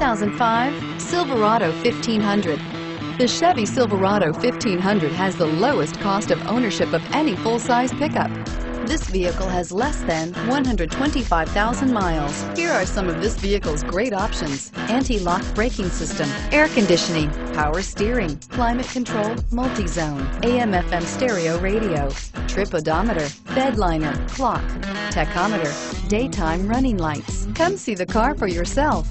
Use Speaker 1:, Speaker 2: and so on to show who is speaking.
Speaker 1: 2005 Silverado 1500. The Chevy Silverado 1500 has the lowest cost of ownership of any full-size pickup. This vehicle has less than 125,000 miles. Here are some of this vehicle's great options: anti-lock braking system, air conditioning, power steering, climate control, multi-zone, AM/FM stereo radio, trip odometer, bed liner, clock, tachometer, daytime running lights. Come see the car for yourself.